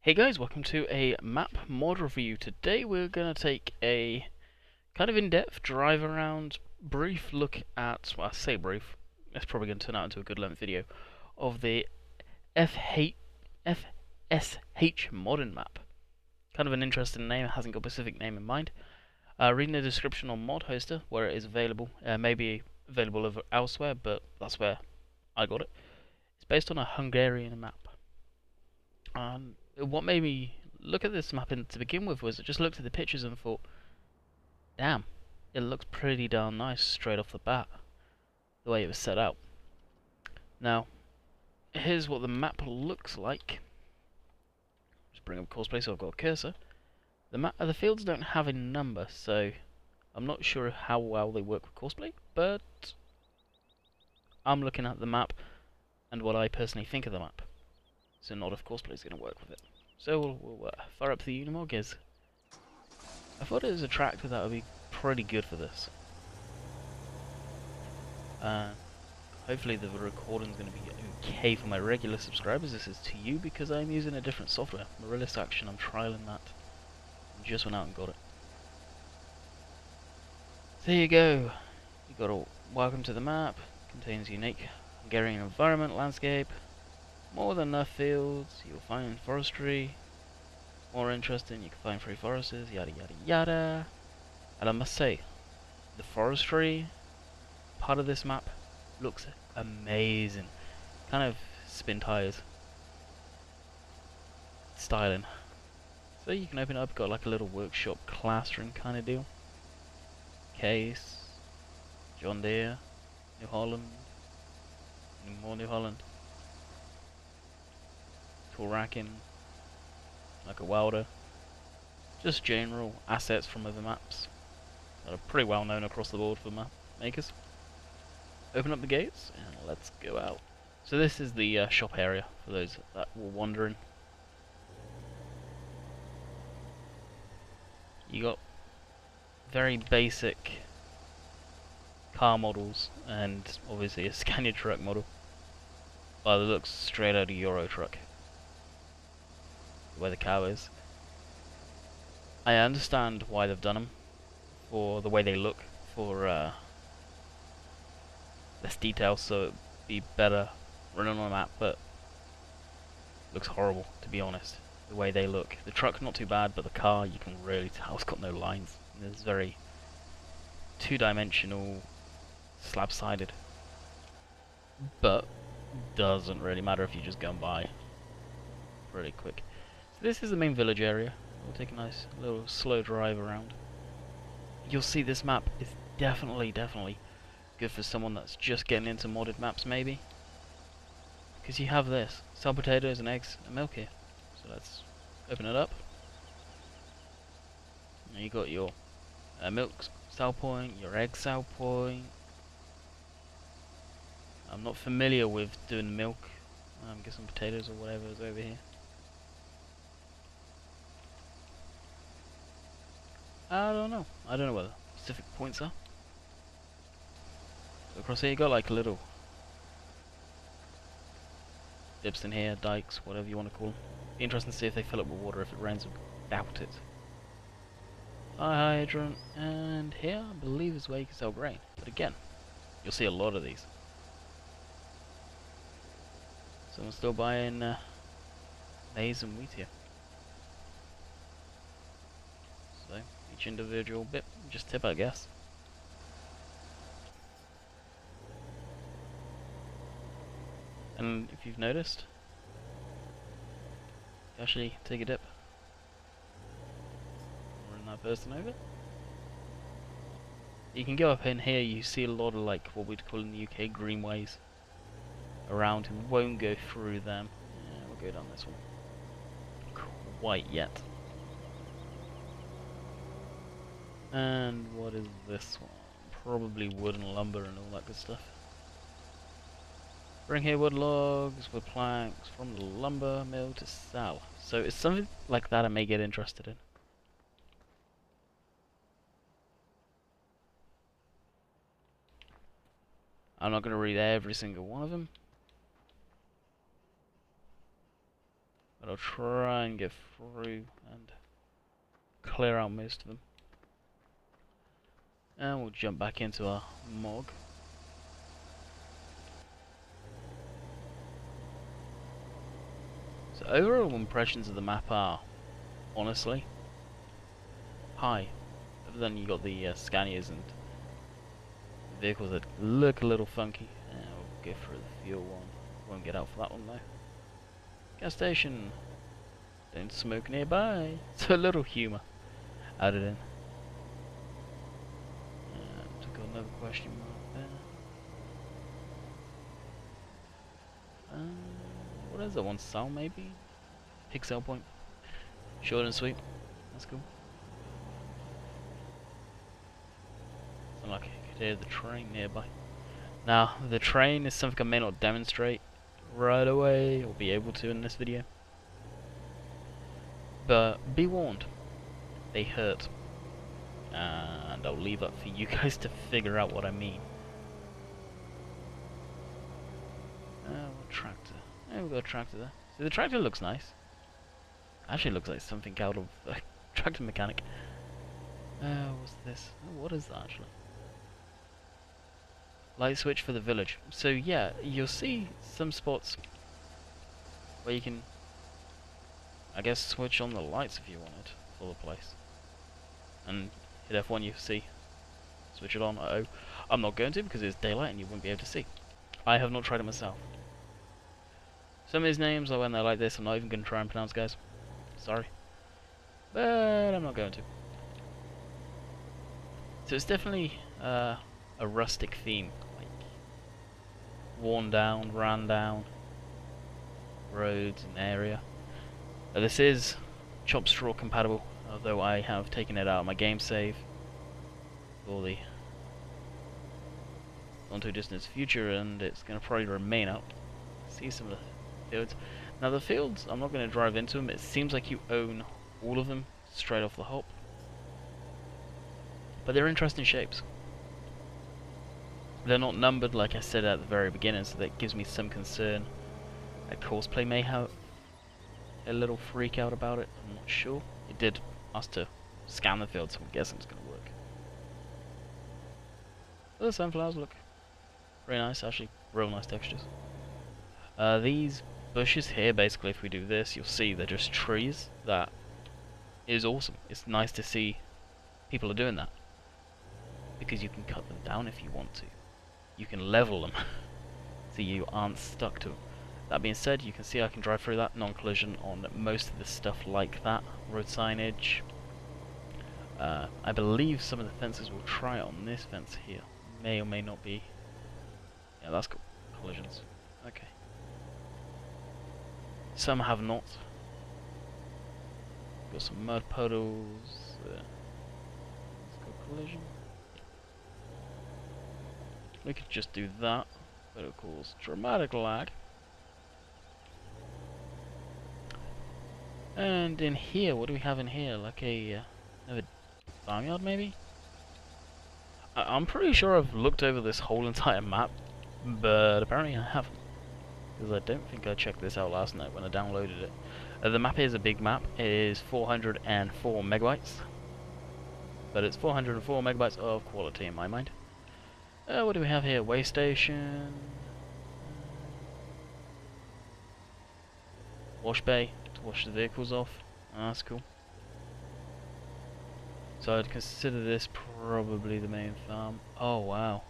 Hey guys, welcome to a map mod review. Today we're going to take a kind of in-depth drive around, brief look at, well I say brief, it's probably going to turn out into a good length video, of the FSH modern map. Kind of an interesting name, it hasn't got a specific name in mind. Reading the description on Mod Hoster, where it is available, maybe available elsewhere, but that's where I got it. It's based on a Hungarian map. What made me look at this map to begin with was I just looked at the pictures and thought, damn, it looks pretty darn nice straight off the bat, the way it was set out. Now, here's what the map looks like. Just bring up Corsair so I've got a cursor. The fields don't have a number, so I'm not sure how well they work with courseplay, but I'm looking at the map and what I personally think of the map. So not if courseplay is going to work with it. So we'll fire up the Unimog. I thought it was a tractor that would be pretty good for this. Hopefully the recording is going to be okay for my regular subscribers. This is to you because I'm using a different software. Modular Action, I'm trialing that. I just went out and got it. There you go. You got a welcome to the map. Contains unique Hungarian environment, landscape. More than enough fields, you'll find forestry. More interesting, you can find free forests, yada yada yada. And I must say, the forestry part of this map looks amazing. Kind of spin tires styling. So you can open it up, got like a little workshop classroom kind of deal. Case, John Deere, New Holland, more New Holland. Tool racking, like a welder, just general assets from other maps that are pretty well known across the board for map makers. Open up the gates and let's go out. So this is the shop area for those that were wondering. You got very basic car models and obviously a Scania truck model. By the looks, straight out of Euro truck. Where the cow is. I understand why they've done them, for the way they look, for less detail, so it'd be better running on a map, but looks horrible, to be honest, the way they look. The truck's not too bad, but the car, you can really tell it's got no lines. It's very two-dimensional, slab-sided, but doesn't really matter if you just go by pretty quick. This is the main village area. We'll take a nice little slow drive around. You'll see this map is definitely good for someone that's just getting into modded maps maybe. Because you have this, sell potatoes and eggs and milk here. So let's open it up. And you got your milk sell point, your egg sell point. I'm not familiar with doing milk. Get some potatoes or whatever is over here. I don't know where the specific points are. Across here you got like little dips in here, dikes, whatever you want to call them. Be interesting to see if they fill up with water if it rains without it. Fire hydrant, and here I believe is where you can sell grain. But again, you'll see a lot of these. Someone's still buying maize and wheat here. So each individual bit, just tip I guess. And if you've noticed, actually take a dip. Run that person over. You can go up in here, you see a lot of like what we'd call in the UK greenways around, and won't go through them. Yeah, we'll go down this one. Quite yet. And what is this one? Probably wood and lumber and all that good stuff. Bring here wood logs, wood planks from the lumber mill to sell. So it's something like that I may get interested in. I'm not going to read every single one of them. But I'll try and get through and clear out most of them. And we'll jump back into our MOG. So overall impressions of the map are, honestly, high. But then you got the Scanias and vehicles that look a little funky. And we'll go for the fuel one. Won't get out for that one though. Gas station. Don't smoke nearby. So a little humour added in. And got another question mark there. What is that one? Cell maybe? Pixel point. Short and sweet. That's cool. Sound like I could hear the train nearby. Now, the train is something I may not demonstrate right away, or be able to in this video. But be warned, they hurt. And I'll leave that for you guys to figure out what I mean. What tractor? We've got a tractor there. So the tractor looks nice. Actually looks like something out of a tractor mechanic. What's this? Oh, what is that actually? Light switch for the village. So yeah, you'll see some spots where you can, I guess, switch on the lights if you wanted for the place. And hit F1, you see. Switch it on. Uh-oh. I'm not going to because it's daylight and you wouldn't be able to see. I have not tried it myself. Some of these names are when they're like this, I'm not even going to try and pronounce, guys. Sorry. But I'm not going to. So it's definitely a rustic theme. Like worn down, ran down roads and area. This is chop straw compatible, although I have taken it out of my game save for the onto a distant future, and it's going to probably remain out. See some of the fields. Now the fields, I'm not going to drive into them. It seems like you own all of them straight off the hop, but they're interesting shapes. They're not numbered like I said at the very beginning, so that gives me some concern that Courseplay may have a little freak out about it. I'm not sure. It did ask to scan the field, so I'm guessing it's going to work. But the sunflowers look very nice, actually, real nice textures. These bushes here, basically, if we do this, you'll see they're just trees. That is awesome. It's nice to see people are doing that, because you can cut them down if you want to. You can level them, so you aren't stuck to them. That being said, you can see I can drive through that non-collision on most of the stuff like that. Road signage. I believe some of the fences will try it on this fence here. May or may not be. Yeah, that's cool. Collisions. Okay. Some have not. Got some mud puddles. Let's go collision. We could just do that, but it causes dramatic lag. And in here, what do we have in here? Like another farmyard, maybe? I'm pretty sure I've looked over this whole entire map, but apparently I haven't, because I don't think I checked this out last night when I downloaded it. The map is a big map. It is 404 megabytes, but it's 404 megabytes of quality in my mind. What do we have here? Way station, wash bay to wash the vehicles off. That's cool. So I'd consider this probably the main farm. Oh wow.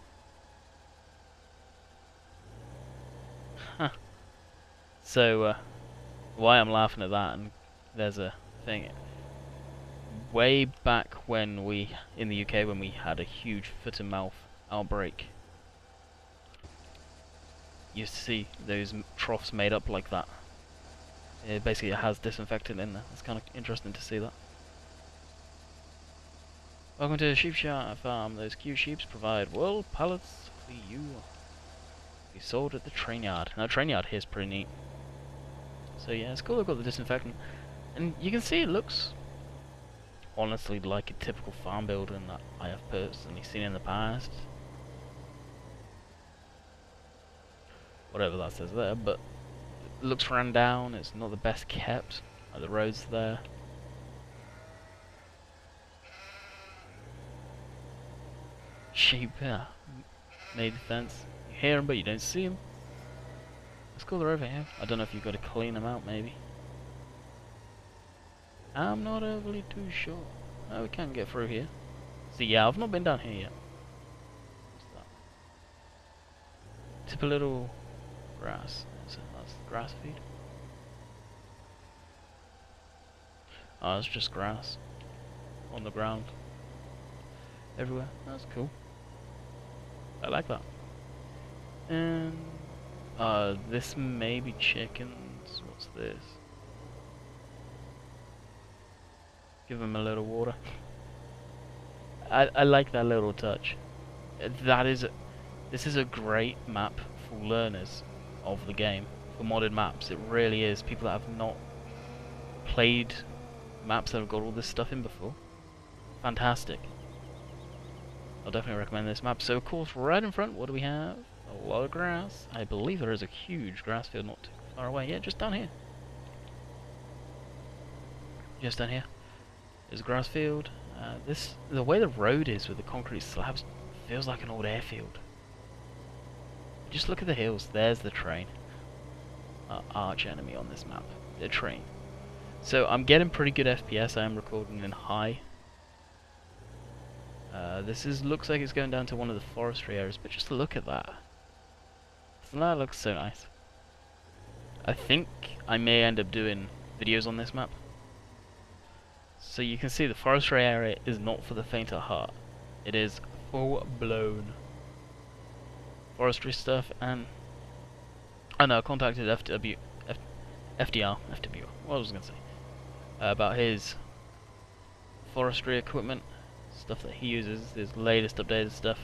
Huh. So why I'm laughing at that, and there's a thing. Way back when we, in the UK, when we had a huge foot and mouth outbreak, you used to see those troughs made up like that. Basically it has disinfectant in there. It's kind of interesting to see that. Welcome to the sheep farm. Those cute sheeps provide wool pallets for you. Be sold at the train yard. Now train yard here is pretty neat. So yeah, it's cool they've got the disinfectant. And you can see it looks honestly like a typical farm building that I have personally seen in the past. Whatever that says there, but looks run down. It's not the best kept. Like the roads there. Sheep, yeah. Made the fence. You hear them, but you don't see them. Let's go over here. I don't know if you've got to clean them out, maybe. I'm not overly too sure. Oh, we can get through here. See, yeah, I've not been down here yet. What's that? Tip a little grass. That's the grass feed. Oh, it's just grass. On the ground. Everywhere. That's cool. I like that. And this may be chickens. What's this? Give them a little water. I like that little touch. This is a great map for learners of the game, for modded maps. It really is. People that have not played maps that have got all this stuff in before. Fantastic. I'll definitely recommend this map. So of course, right in front, what do we have? A lot of grass. I believe there is a huge grass field not too far away. Yeah, just down here. Just down here. There's a grass field. The way the road is with the concrete slabs feels like an old airfield. Just look at the hills. There's the train. Our arch enemy on this map. The train. So I'm getting pretty good FPS. I am recording in high. Looks like it's going down to one of the forestry areas, but just look at that. That looks so nice. I think I may end up doing videos on this map. So you can see the forestry area is not for the faint of heart. It is full blown forestry stuff, and I know I contacted FDR, what was I going to say, about his forestry equipment, stuff that he uses, his latest updated stuff,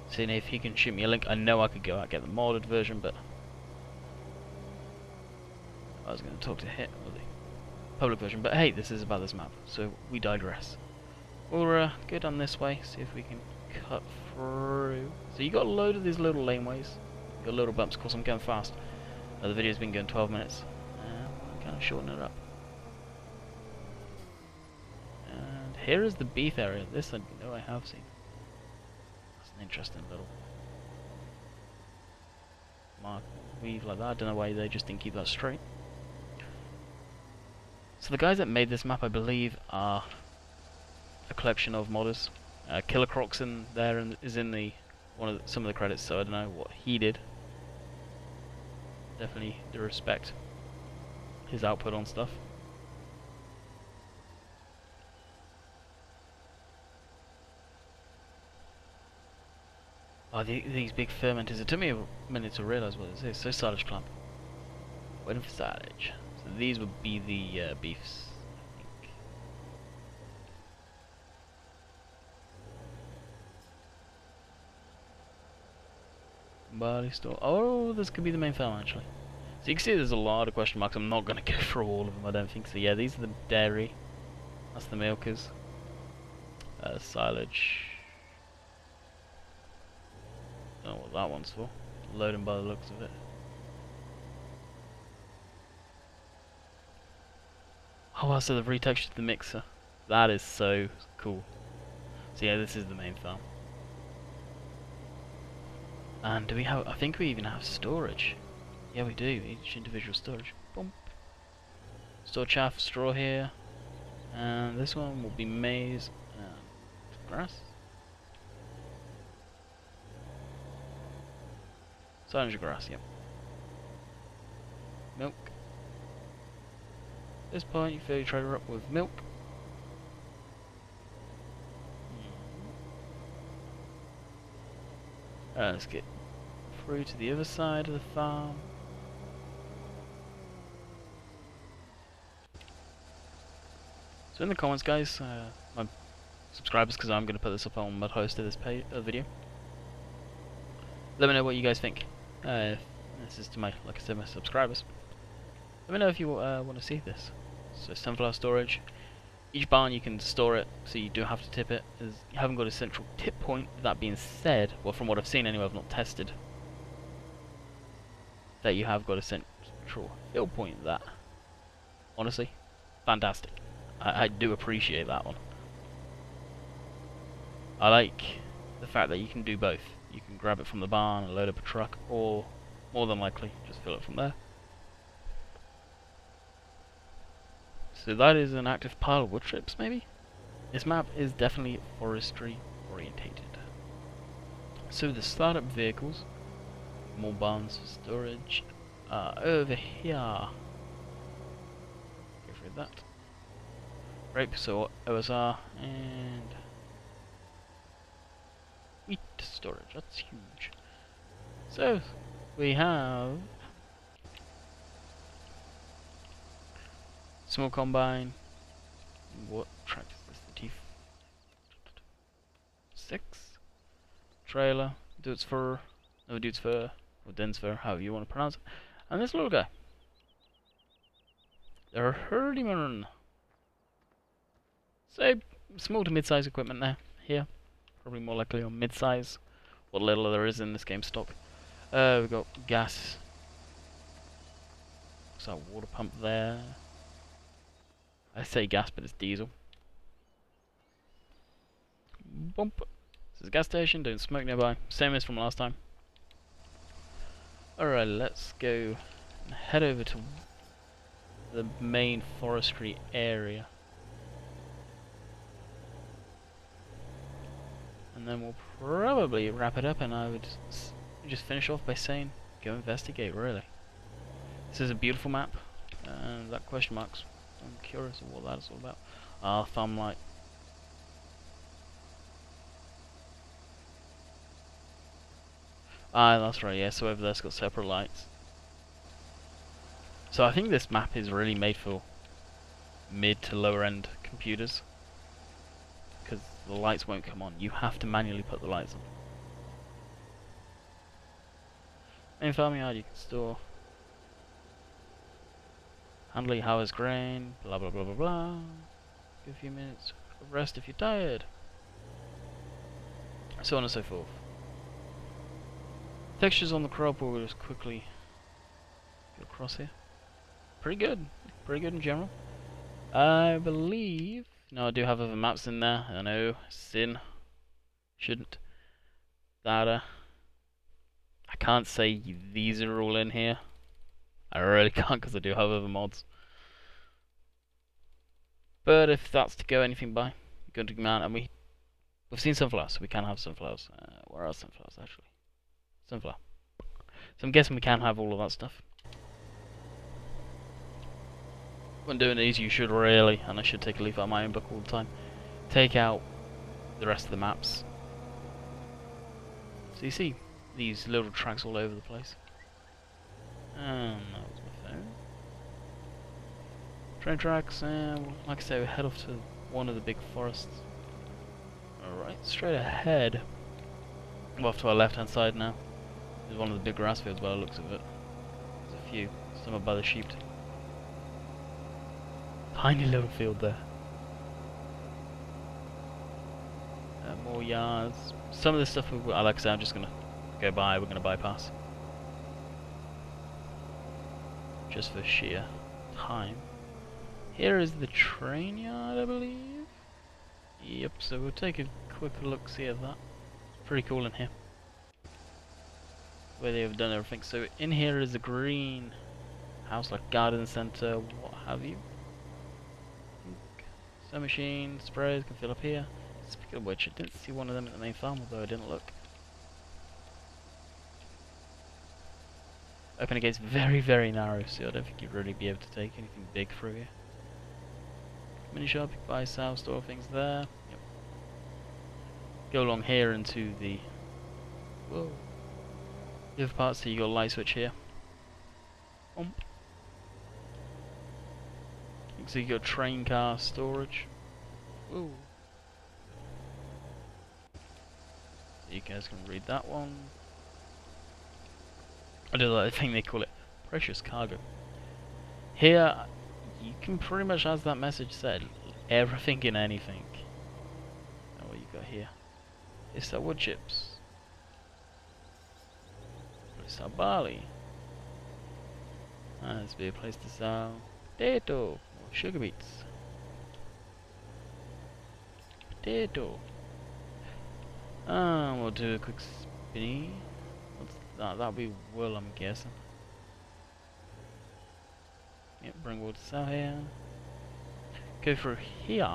seeing if he can shoot me a link. I know I could go out and get the modded version, but I was going to talk to him, or the public version, but hey, this is about this map, so we digress. We'll go down this way, see if we can cut through. So you got a load of these little laneways, got little bumps. Of course I'm going fast. The video's been going 12 minutes, I'm kind of shortening it up. And here is the beef area. This I know I have seen. That's an interesting little mark weave like that. I don't know why they just didn't keep that straight. So the guys that made this map, I believe, are a collection of modders. Killer Croc's in there and is in the some of the credits, so I don't know what he did. Definitely do respect his output on stuff. Oh, these big fermenters. It took me a minute to realise what this is. So silage clamp. Waiting for silage. So these would be the beefs. Body store. Oh, this could be the main farm actually. So you can see there's a lot of question marks. I'm not going to go through all of them, I don't think so. Yeah, these are the dairy. That's the milkers. Silage. Don't know what that one's for. Loading by the looks of it. Oh wow, so they've retextured the mixer. That is so cool. So yeah, this is the main farm. And do we have, I think we even have storage. Yeah, we do, each individual storage. Boom. Store chaff, straw here. And this one will be maize and grass. Silage grass, yep. Milk. At this point, you fill your trailer up with milk. Let's get through to the other side of the farm. So in the comments, guys, my subscribers, because I'm going to put this up on MudHost of this video. Let me know what you guys think. This is to my, like I said, my subscribers. Let me know if you want to see this. So sunflower storage. Each barn you can store it, so you do have to tip it. You haven't got a central tip point. That being said, well, from what I've seen anyway, I've not tested that you have got a actual hill point that. Honestly, fantastic. I do appreciate that one. I like the fact that you can do both. You can grab it from the barn and load up a truck, or more than likely just fill it from there. So that is an active pile of wood chips, maybe? This map is definitely forestry orientated. So the startup vehicles, more barns for storage, over here. Go for that. Rape, so OSR, and wheat storage, that's huge. So, we have small combine. What track is this? The T6 trailer, dude's fur, no dude's fur, or dense fur, however you want to pronounce it. And this little guy, the herdiman. So small to mid-size equipment there. Here, probably more likely on mid-size. What little there is in this game stock. We've got gas. Looks like a water pump there. I say gas, but it's diesel. Bump. This is a gas station, don't smoke nearby. Same as from last time. Alright, let's go and head over to the main forestry area. And then we'll probably wrap it up, and I would just finish off by saying, go investigate, really. This is a beautiful map, and that question marks, I'm curious of what that is all about. Thumb light. That's right, yeah, so over there's got separate lights. So I think this map is really made for mid to lower end computers, because the lights won't come on. You have to manually put the lights on. Main farming yard, you can store. Handling harvest grain, blah blah blah blah blah. Give a few minutes of rest if you're tired. So on and so forth. Textures on the crop, we'll just quickly go across here. Pretty good in general. I believe. No, I do have other maps in there. I know, sin. Shouldn't. That, I can't say these are all in here. I really can't because I do have other mods. But if that's to go anything by, good to man. And we've seen sunflowers, so we can have sunflowers. Where are sunflowers actually? Sunflower. So I'm guessing we can have all of that stuff. When doing these, you should really, and I should take a leaf out of my own book all the time, take out the rest of the maps. So you see these little tracks all over the place. And that was my phone. Train tracks, and like I say, we head off to one of the big forests. Alright, straight ahead. We're off to our left hand side now. There's one of the big grass fields by the looks of it. There's a few, some are by the sheep. Tiny little field there. More yards. Some of this stuff, like I said, I'm just going to go by, we're going to bypass. Just for sheer time. Here is the train yard, I believe. Yep, so we'll take a quick look-see at that. Pretty cool in here. Where they have done everything. So in here is a green house, like garden center, what have you. Some machine sprays can fill up here. Speaking of which, I didn't see one of them at the main farm, although I didn't look. Opening gate's very, very narrow, so I don't think you'd really be able to take anything big through here. Mini shop, you can buy, sell, store things there. Yep. Go along here into the whoa. The other part, so you got a light switch here. You can see you got train car storage. Whoa. So you guys can read that one. I do like the thing they call it, precious cargo. Here, you can pretty much, as that message said, everything and anything. Now what you got here? It's that wood chips. It's that barley. This would be a place to sell potato or sugar beets. Potato. We'll do a quick spinny. What's that? That'll be wool, I'm guessing. Yep, bring wool to sell here. Go for here.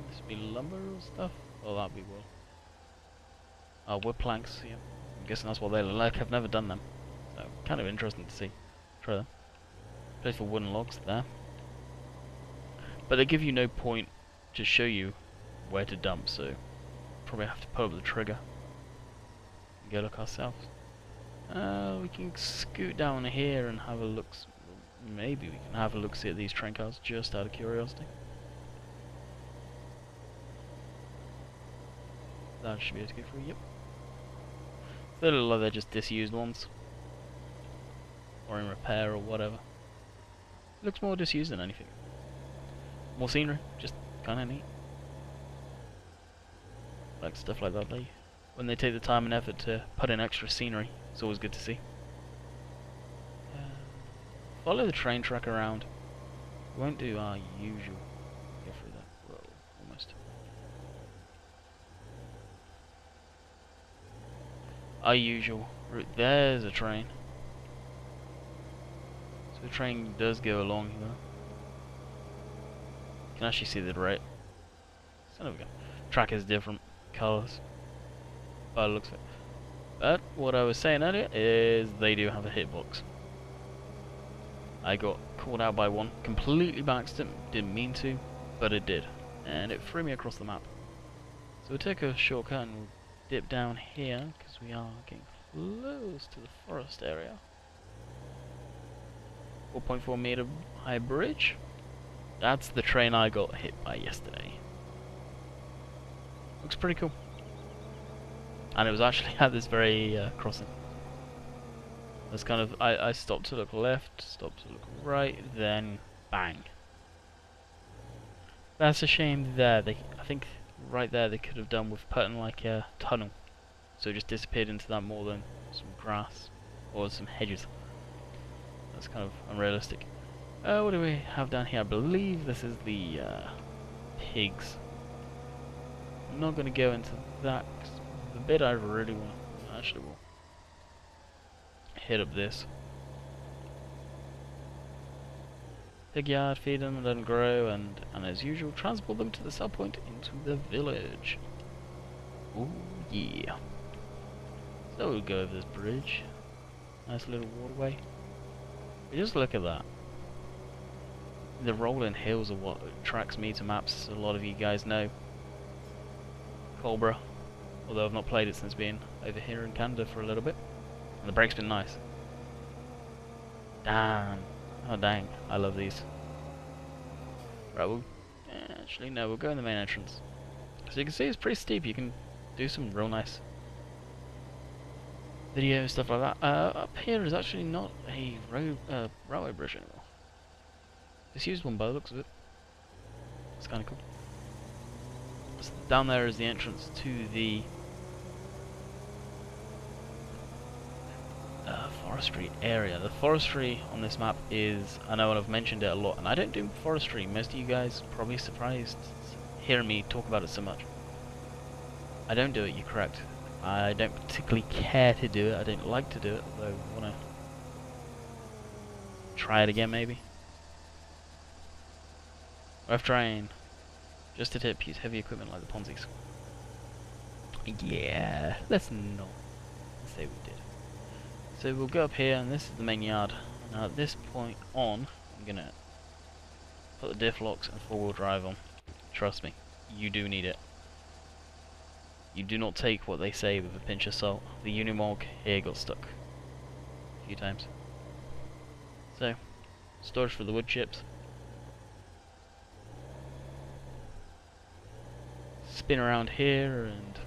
This would be lumber or stuff. Oh, that'll be wool. Wood planks. Yeah, I'm guessing that's what they look like. I've never done them, so kind of interesting to see. Try them. Place for wooden logs there, but they give you no point to show you where to dump, so probably have to pull up the trigger and go look ourselves. We can scoot down here and have a look. Maybe we can have a look see at these train cars just out of curiosity. That should be able to go through. Yep. They look like they're just disused ones, or in repair or whatever. Looks more disused than anything. More scenery, just kind of neat. Like stuff like that. When they take the time and effort to put in extra scenery, it's always good to see. Follow the train track around. We won't do our usual. Go through that. Whoa, almost. Our usual route. There's a train. The train does go along here. You can actually see the right. Son of a gun. Track is different colours, by the looks of it. But what I was saying earlier is they do have a hitbox. I got caught out by one completely by accident. Didn't mean to, but it did, and it threw me across the map. So we'll take a shortcut and we'll dip down here because we are getting close to the forest area. 4.4 meter high bridge. That's the train I got hit by yesterday. Looks pretty cool. And it was actually at this very crossing. That's kind of, I stopped to look left, stopped to look right, then bang. That's a shame there. I think right there they could have done with putting like a tunnel. So it just disappeared into that more than some grass or some hedges. That's kind of unrealistic. What do we have down here? I believe this is the pigs. I'm not going to go into that. 'Cause the bit I really want, actually will hit up this. Pig yard, feed them, let them grow, and as usual, transport them to the sell point into the village. Ooh, yeah. So we'll go over this bridge. Nice little waterway. Just look at that. The rolling hills are what attracts me to maps. A lot of you guys know Cobra, although I've not played it since being over here in Canada for a little bit. And the break's been nice. Damn. Oh dang, I love these. Right, actually no, we'll go in the main entrance. So you can see it's pretty steep. You can do some real nice video and stuff like that. Up here is actually not a railway bridge anymore. Just used one by the looks of it. It's kind of cool. So down there is the entrance to the forestry area. The forestry on this map is, I know I've mentioned it a lot, and I don't do forestry. Most of you guys are probably surprised hearing me talk about it so much. I don't do it, you're correct. I don't particularly care to do it. I don't like to do it, although I want to try it again maybe. Rough terrain. Just a tip, use heavy equipment like the Ponzi's. Yeah, let's not say we did. So we'll go up here, and this is the main yard. Now at this point on, I'm gonna put the diff locks and 4-wheel drive on. Trust me, you do need it. You do not take what they say with a pinch of salt. The Unimog here got stuck a few times. So, storage for the wood chips. Spin around here and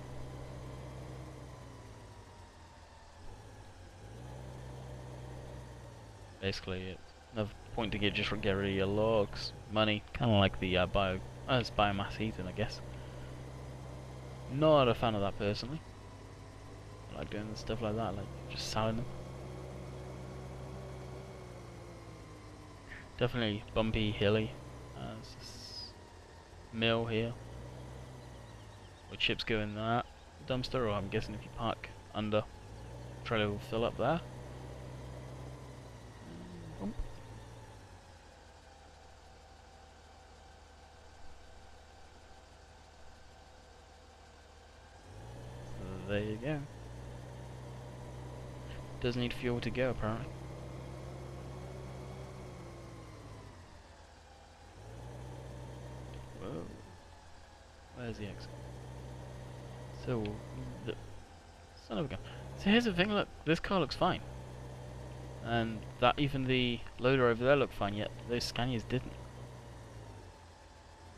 basically it's another point to get rid of your logs, money, kind of like the it's biomass heating, I guess. Not a fan of that personally. I like doing stuff like that, like just selling them. Definitely bumpy, hilly. There's this mill here. Where chips go in that dumpster, or I'm guessing if you park under, trailer will fill up there. Bump. So there you go. Does need fuel to go apparently. Whoa. Where's the exit? So, the son of a gun. So here's the thing, look, this car looks fine. And that even the loader over there looked fine, yet those Scanias didn't.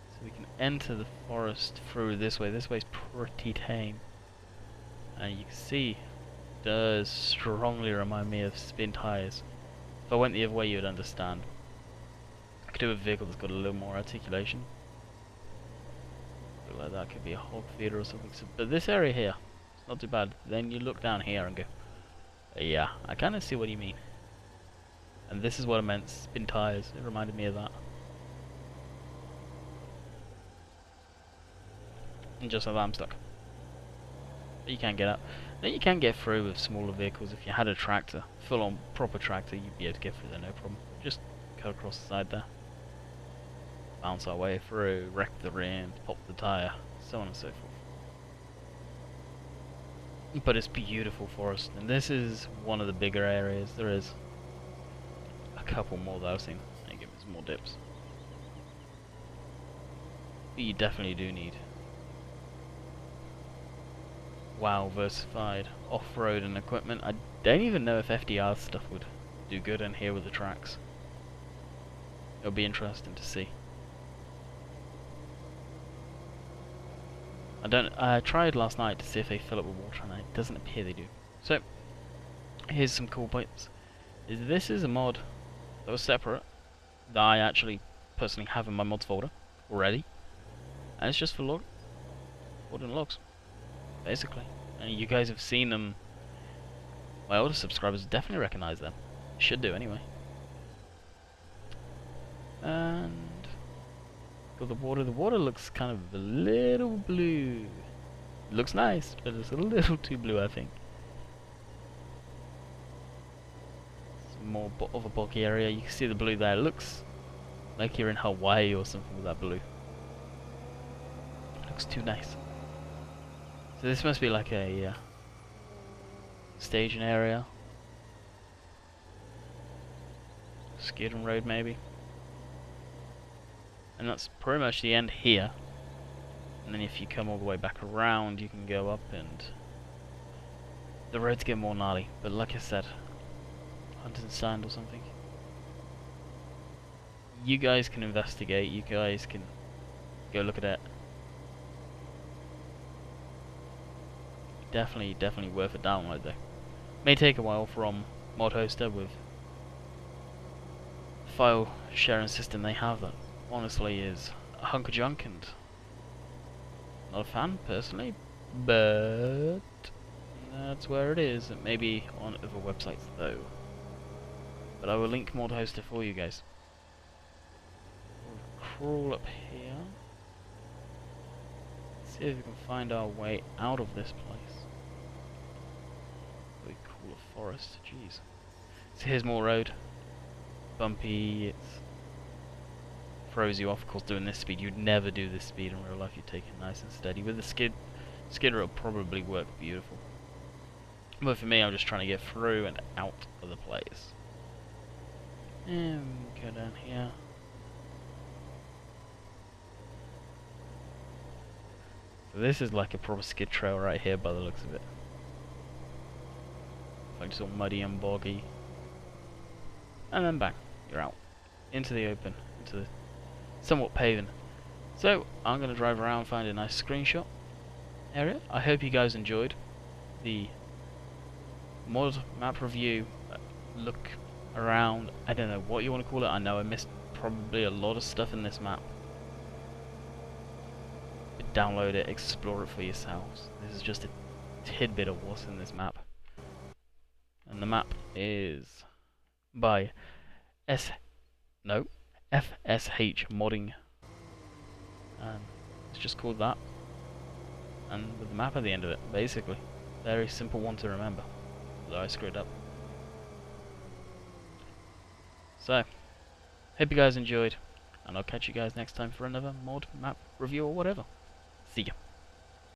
So we can enter the forest through this way. This way's pretty tame. And you can see, it does strongly remind me of spin tyres. If I went the other way, you'd understand. I could do a vehicle that's got a little more articulation. Look like that could be a hog feeder or something. So, but this area here, it's not too bad. Then you look down here and go, yeah, I kind of see what you mean. And this is what I meant, spin tyres. It reminded me of that. And just like that, I'm stuck. But you can get out. Then you can get through with smaller vehicles. If you had a tractor, full-on proper tractor, you'd be able to get through there, no problem. Just cut across the side there. Bounce our way through, wreck the rims, pop the tyre, so on and so forth. But it's beautiful forest, and this is one of the bigger areas. There is a couple more that I've seen. They give us more dips. But you definitely do need versified off-road and equipment. I don't even know if FDR stuff would do good in here with the tracks. It'll be interesting to see. I tried last night to see if they fill up with water, and it doesn't appear they do. So, here's some cool points. This is a mod that was separate, that I actually personally have in my mods folder already, and it's just for wooden logs, basically. And you guys have seen them. My older subscribers definitely recognize them. Should do anyway. And got the water. The water looks kind of a little blue. It looks nice, but it's a little too blue, I think. Some more of a bulky area. You can see the blue there. It looks like you're in Hawaii or something with that blue. It looks too nice. So this must be like a staging area. Skidding road maybe. And that's pretty much the end here. And then if you come all the way back around, you can go up and the roads get more gnarly. But like I said, hunting sand or something. You guys can investigate, you guys can go look at it. Definitely worth a download though. May take a while from Mod Hoster with the file sharing system they have that honestly is a hunk of junk, and not a fan personally, but that's where it is. It may be on other websites though, but I will link Mod Hoster for you guys. We'll crawl up here, see if we can find our way out of this place. Really cool forest, jeez. So here's more road, bumpy. It's throws you off, of course. Doing this speed, you'd never do this speed in real life. You'd take it nice and steady. With the skidder, it'll probably work beautiful. But for me, I'm just trying to get through and out of the place. And go down here. So this is like a proper skid trail right here by the looks of it. Like just all muddy and boggy. And then bang, you're out. Into the open, into the somewhat paving. So I'm going to drive around, find a nice screenshot area. I hope you guys enjoyed the mod map review. Look around, I don't know what you want to call it. I know I missed probably a lot of stuff in this map. But download it, explore it for yourselves. This is just a tidbit of what's in this map. And the map is by No, FSH modding, and it's just called that, and with the map at the end of it, basically. Very simple one to remember, although I screwed up. So, hope you guys enjoyed, and I'll catch you guys next time for another mod, map, review, or whatever. See ya.